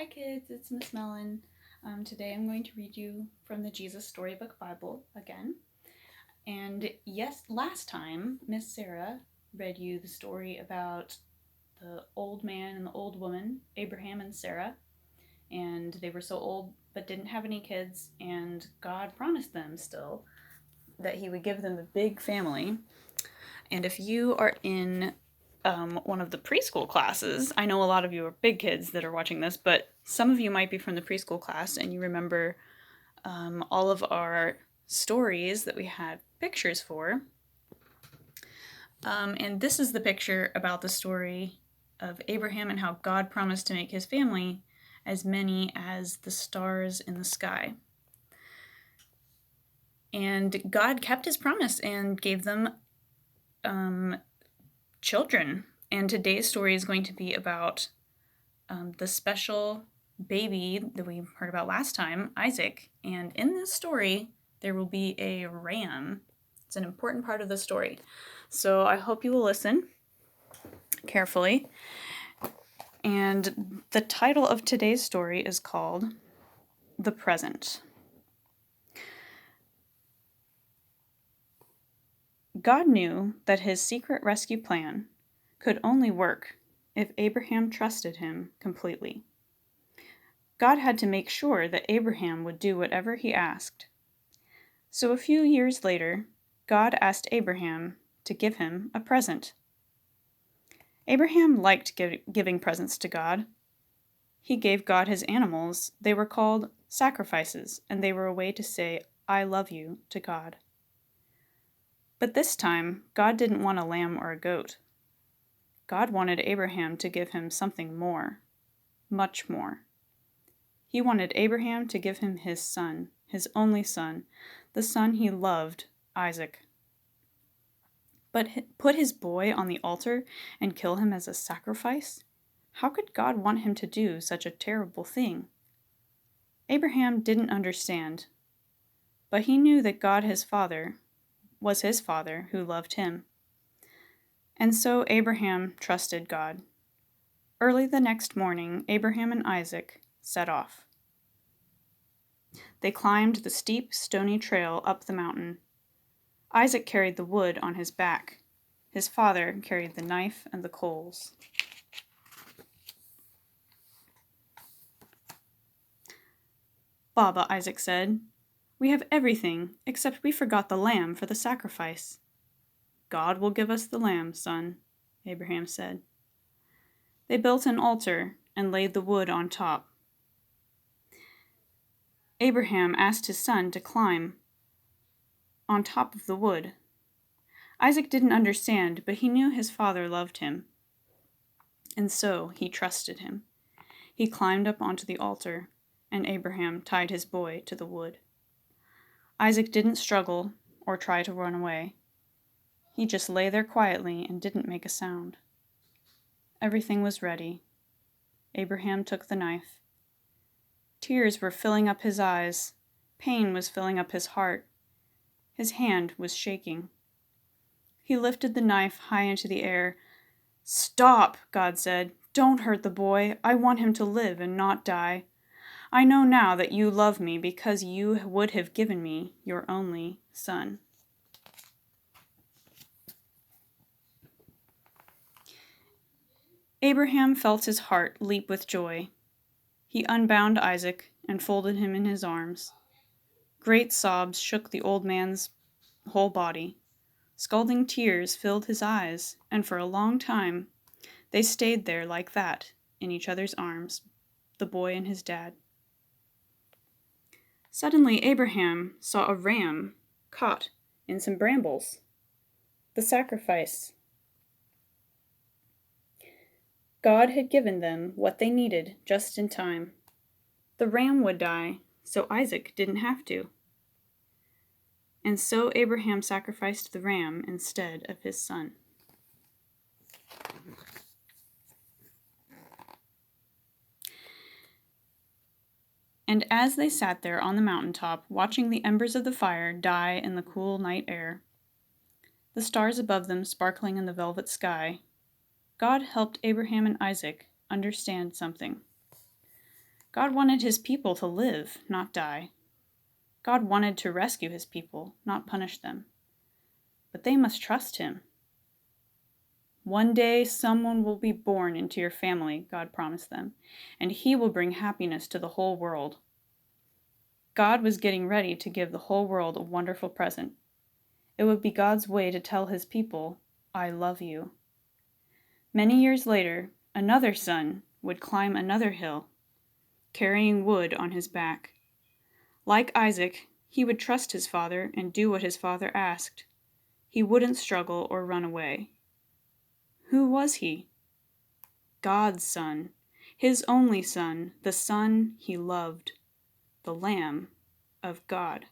Hi kids, it's Miss Mellon. Today I'm going to read you from the Jesus Storybook Bible again. And yes, last time Miss Sarah read you the story about the old man and the old woman, Abraham and Sarah. And they were so old but didn't have any kids, and God promised them still that he would give them a big family. And if you are in one of the preschool classes. I know a lot of you are big kids that are watching this, but some of you might be from the preschool class and you remember all of our stories that we had pictures for. And this is the picture about the story of Abraham and how God promised to make his family as many as the stars in the sky. And God kept his promise and gave them children. And today's story is going to be about the special baby that we heard about last time, Isaac. And in this story, there will be a ram. It's an important part of the story. So I hope you will listen carefully. And the title of today's story is called The Present. God knew that his secret rescue plan could only work if Abraham trusted him completely. God had to make sure that Abraham would do whatever he asked. So a few years later, God asked Abraham to give him a present. Abraham liked giving presents to God. He gave God his animals. They were called sacrifices, and they were a way to say, "I love you," to God. But this time, God didn't want a lamb or a goat. God wanted Abraham to give him something more, much more. He wanted Abraham to give him his son, his only son, the son he loved, Isaac. But put his boy on the altar and kill him as a sacrifice? How could God want him to do such a terrible thing? Abraham didn't understand, but he knew that God, his father, was his father who loved him. And so Abraham trusted God. Early the next morning, Abraham and Isaac set off. They climbed the steep, stony trail up the mountain. Isaac carried the wood on his back. His father carried the knife and the coals. "Baba," Isaac said, "we have everything except we forgot the lamb for the sacrifice." "God will give us the lamb, son," Abraham said. They built an altar and laid the wood on top. Abraham asked his son to climb on top of the wood. Isaac didn't understand, but he knew his father loved him, and so he trusted him. He climbed up onto the altar, and Abraham tied his boy to the wood. Isaac didn't struggle or try to run away. He just lay there quietly and didn't make a sound. Everything was ready. Abraham took the knife. Tears were filling up his eyes. Pain was filling up his heart. His hand was shaking. He lifted the knife high into the air. "Stop," God said. "Don't hurt the boy. I want him to live and not die. I know now that you love me because you would have given me your only son." Abraham felt his heart leap with joy. He unbound Isaac and folded him in his arms. Great sobs shook the old man's whole body. Scalding tears filled his eyes, and for a long time they stayed there like that, in each other's arms, the boy and his dad. Suddenly Abraham saw a ram caught in some brambles. The sacrifice. God had given them what they needed just in time. The ram would die, so Isaac didn't have to. And so Abraham sacrificed the ram instead of his son. And as they sat there on the mountaintop, watching the embers of the fire die in the cool night air, the stars above them sparkling in the velvet sky, God helped Abraham and Isaac understand something. God wanted his people to live, not die. God wanted to rescue his people, not punish them. But they must trust him. One day someone will be born into your family, God promised them, and he will bring happiness to the whole world. God was getting ready to give the whole world a wonderful present. It would be God's way to tell his people, I love you. Many years later, another son would climb another hill, carrying wood on his back. Like Isaac, he would trust his father and do what his father asked. He wouldn't struggle or run away. Who was he? God's son, his only son, the son he loved, the Lamb of God.